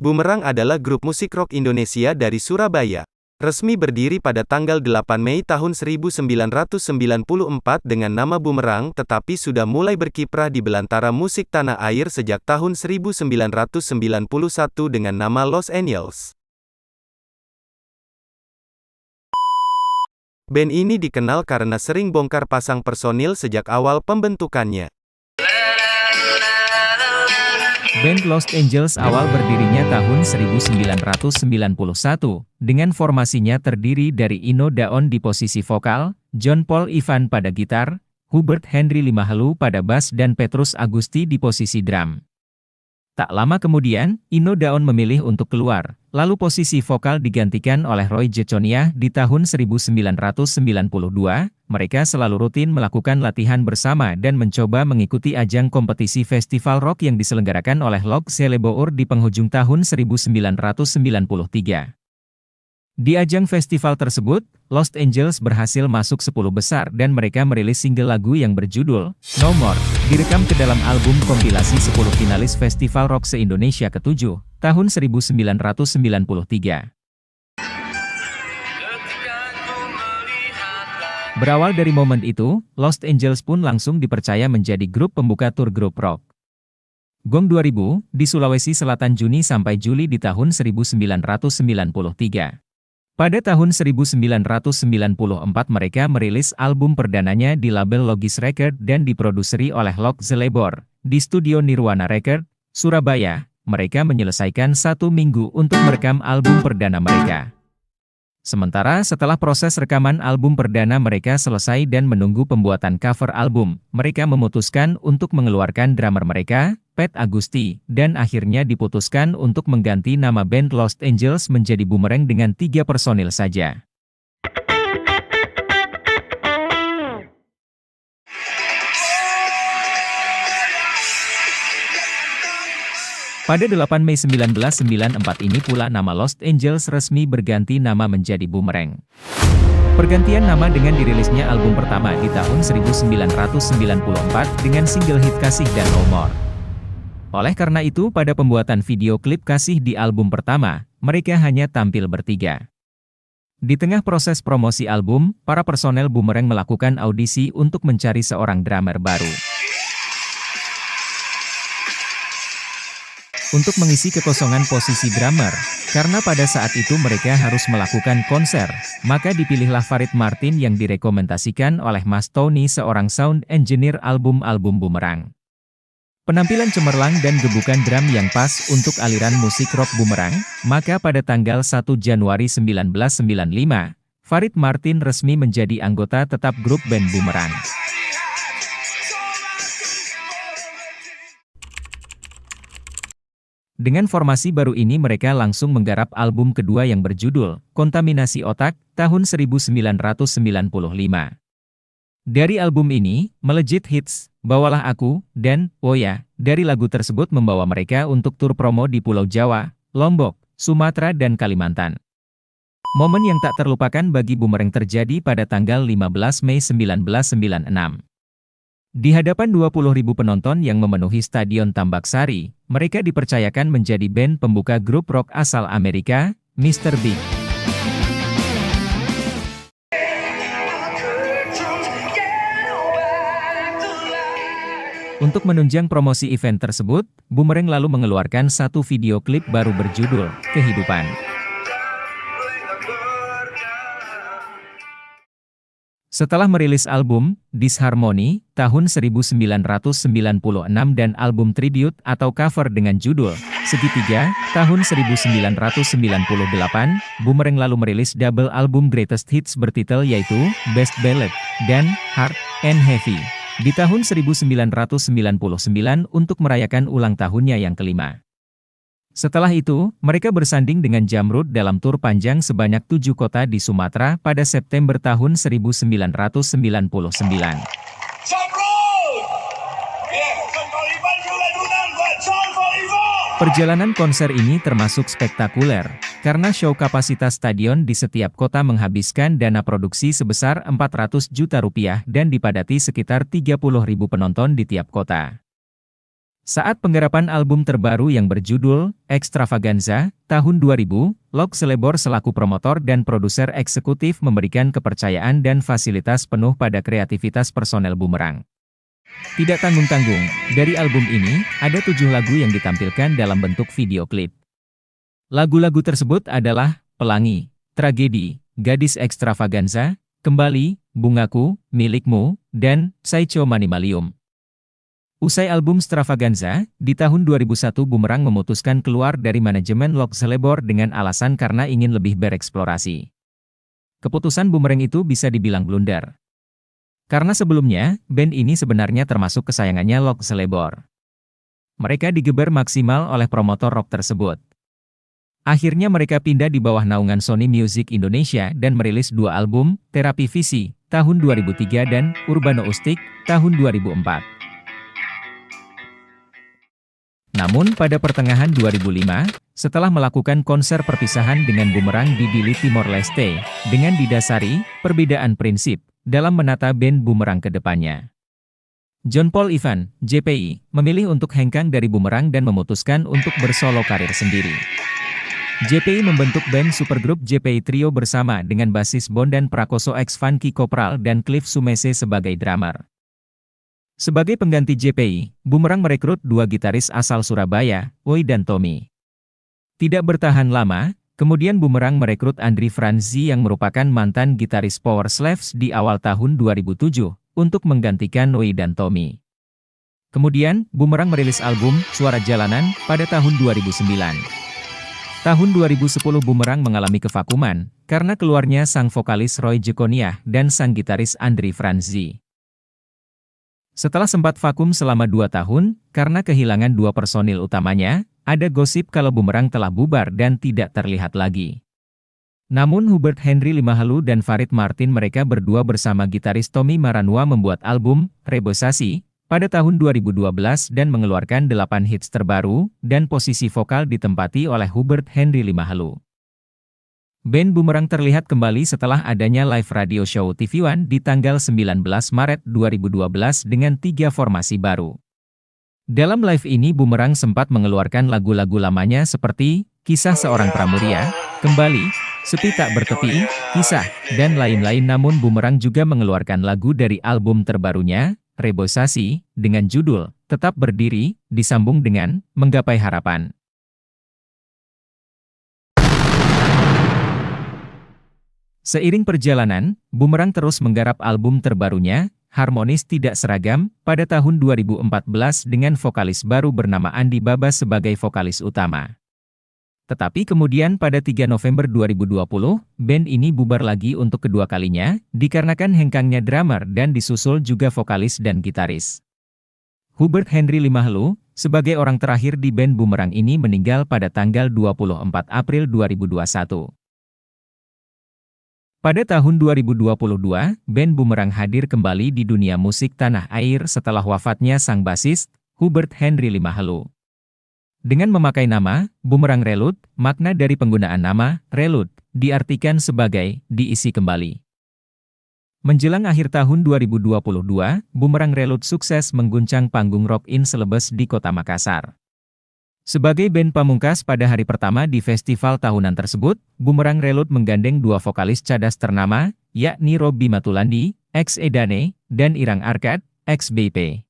Bumerang adalah grup musik rock Indonesia dari Surabaya. Resmi berdiri pada tanggal 8 Mei tahun 1994 dengan nama Bumerang, tetapi sudah mulai berkiprah di belantara musik tanah air sejak tahun 1991 dengan nama Los Angels. Band ini dikenal karena sering bongkar pasang personil sejak awal pembentukannya. Band Los Angels awal berdirinya tahun 1991, dengan formasinya terdiri dari Ino Daon di posisi vokal, John Paul Ivan pada gitar, Hubert Henry Limahelu pada bass dan Petrus Agusti di posisi drum. Tak lama kemudian, Ino Daon memilih untuk keluar, lalu posisi vokal digantikan oleh Roy Jeconia di tahun 1992. Mereka selalu rutin melakukan latihan bersama dan mencoba mengikuti ajang kompetisi festival rock yang diselenggarakan oleh Lok Selebour di penghujung tahun 1993. Di ajang festival tersebut, Los Angels berhasil masuk 10 besar dan mereka merilis single lagu yang berjudul No More, direkam ke dalam album kompilasi 10 finalis Festival Rock se-Indonesia ke-7, tahun 1993. Berawal dari momen itu, Los Angels pun langsung dipercaya menjadi grup pembuka tur grup rock Gong 2000, di Sulawesi Selatan Juni sampai Juli di tahun 1993. Pada tahun 1994 mereka merilis album perdananya di label Logis Record dan diproduseri oleh Lok Selebour. Di studio Nirwana Record, Surabaya, mereka menyelesaikan 1 minggu untuk merekam album perdana mereka. Sementara setelah proses rekaman album perdana mereka selesai dan menunggu pembuatan cover album, mereka memutuskan untuk mengeluarkan drummer mereka, Pet Agusti, dan akhirnya diputuskan untuk mengganti nama band Los Angels menjadi Bumerang dengan 3 personil saja. Pada 8 Mei 1994 ini pula nama Los Angels resmi berganti nama menjadi Bumerang. Pergantian nama dengan dirilisnya album pertama di tahun 1994 dengan single hit Kasih dan No More. Oleh karena itu pada pembuatan video klip Kasih di album pertama, mereka hanya tampil bertiga. Di tengah proses promosi album, para personel Bumerang melakukan audisi untuk mencari seorang drummer baru. Untuk mengisi kekosongan posisi drummer, karena pada saat itu mereka harus melakukan konser, maka dipilihlah Farid Martin yang direkomendasikan oleh Mas Tony seorang sound engineer album-album Bumerang. Penampilan cemerlang dan gebukan drum yang pas untuk aliran musik rock Bumerang, maka pada tanggal 1 Januari 1995, Farid Martin resmi menjadi anggota tetap grup band Bumerang. Dengan formasi baru ini mereka langsung menggarap album kedua yang berjudul Kontaminasi Otak, tahun 1995. Dari album ini, melejit hits, Bawalah Aku, dan Oh Ya, dari lagu tersebut membawa mereka untuk tur promo di Pulau Jawa, Lombok, Sumatera dan Kalimantan. Momen yang tak terlupakan bagi Bumerang terjadi pada tanggal 15 Mei 1996. Di hadapan 20.000 penonton yang memenuhi Stadion Tambak Sari, mereka dipercayakan menjadi band pembuka grup rock asal Amerika, Mr. Big. Untuk menunjang promosi event tersebut, Bumerang lalu mengeluarkan satu video klip baru berjudul Kehidupan. Setelah merilis album Disharmony tahun 1996 dan album tribute atau cover dengan judul Segitiga tahun 1998, Bumerang lalu merilis double album greatest hits bertitel yaitu Best Ballad dan Hard and Heavy di tahun 1999 untuk merayakan ulang tahunnya yang kelima. Setelah itu, mereka bersanding dengan Jamrud dalam tur panjang sebanyak 7 kota di Sumatera pada September tahun 1999. Perjalanan konser ini termasuk spektakuler, karena show kapasitas stadion di setiap kota menghabiskan dana produksi sebesar Rp400 juta dan dipadati sekitar 30.000 penonton di tiap kota. Saat penggarapan album terbaru yang berjudul Extravaganza, tahun 2000, Lok Selebor selaku promotor dan produser eksekutif memberikan kepercayaan dan fasilitas penuh pada kreativitas personel Boomerang. Tidak tanggung-tanggung, dari album ini, ada 7 lagu yang ditampilkan dalam bentuk video klip. Lagu-lagu tersebut adalah Pelangi, Tragedi, Gadis Extravaganza, Kembali, Bungaku, Milikmu, dan Saicho Manimalium. Usai album Extravaganza, di tahun 2001 Boomerang memutuskan keluar dari manajemen Lok Selebor dengan alasan karena ingin lebih bereksplorasi. Keputusan Boomerang itu bisa dibilang blunder. Karena sebelumnya, band ini sebenarnya termasuk kesayangannya Lok Selebor. Mereka digeber maksimal oleh promotor rock tersebut. Akhirnya mereka pindah di bawah naungan Sony Music Indonesia dan merilis 2 album, Terapi Visi, tahun 2003 dan Urbanoustik, tahun 2004. Namun pada pertengahan 2005, setelah melakukan konser perpisahan dengan Boomerang di Dili, Timor Leste, dengan didasari perbedaan prinsip dalam menata band Boomerang ke depannya. John Paul Ivan, JPI, memilih untuk hengkang dari Boomerang dan memutuskan untuk bersolo karir sendiri. JPI membentuk band supergroup JPI Trio bersama dengan basis Bondan Prakoso X Funky Kopral dan Cliff Sumese sebagai drummer. Sebagai pengganti JPI, Boomerang merekrut 2 gitaris asal Surabaya, Oi dan Tommy. Tidak bertahan lama, kemudian Boomerang merekrut Andri Franzi yang merupakan mantan gitaris Power Slaves di awal tahun 2007, untuk menggantikan Oi dan Tommy. Kemudian, Boomerang merilis album Suara Jalanan pada tahun 2009. Tahun 2010 Boomerang mengalami kevakuman, karena keluarnya sang vokalis Roy Jekoniah dan sang gitaris Andri Franzi. Setelah sempat vakum selama 2 tahun, karena kehilangan 2 personil utamanya, ada gosip kalau Boomerang telah bubar dan tidak terlihat lagi. Namun Hubert Henry Limahalu dan Farid Martin mereka berdua bersama gitaris Tommy Maranua membuat album, Reboisasi, pada tahun 2012 dan mengeluarkan 8 hits terbaru, dan posisi vokal ditempati oleh Hubert Henry Limahalu. Band Boomerang terlihat kembali setelah adanya live radio show TV One di tanggal 19 Maret 2012 dengan 3 formasi baru. Dalam live ini Boomerang sempat mengeluarkan lagu-lagu lamanya seperti Kisah Seorang Pramuria, Kembali, Sepi Tak Bertepi, Kisah, dan lain-lain. Namun Boomerang juga mengeluarkan lagu dari album terbarunya, Reboisasi, dengan judul Tetap Berdiri, disambung dengan Menggapai Harapan. Seiring perjalanan, Boomerang terus menggarap album terbarunya, Harmonis Tidak Seragam, pada tahun 2014 dengan vokalis baru bernama Andi Babas sebagai vokalis utama. Tetapi kemudian pada 3 November 2020, band ini bubar lagi untuk kedua kalinya, dikarenakan hengkangnya drummer dan disusul juga vokalis dan gitaris. Hubert Henry Limahalu, sebagai orang terakhir di band Boomerang ini meninggal pada tanggal 24 April 2021. Pada tahun 2022, band Boomerang hadir kembali di dunia musik tanah air setelah wafatnya sang basis, Hubert Henry Limahalu. Dengan memakai nama, Boomerang Reload, makna dari penggunaan nama, Reload, diartikan sebagai, diisi kembali. Menjelang akhir tahun 2022, Boomerang Reload sukses mengguncang panggung Rock in Celebes di Kota Makassar. Sebagai band pamungkas pada hari pertama di festival tahunan tersebut, Boomerang Reload menggandeng 2 vokalis cadas ternama, yakni Robby Matulandi, ex Edane, dan Irang Arkad, ex BP.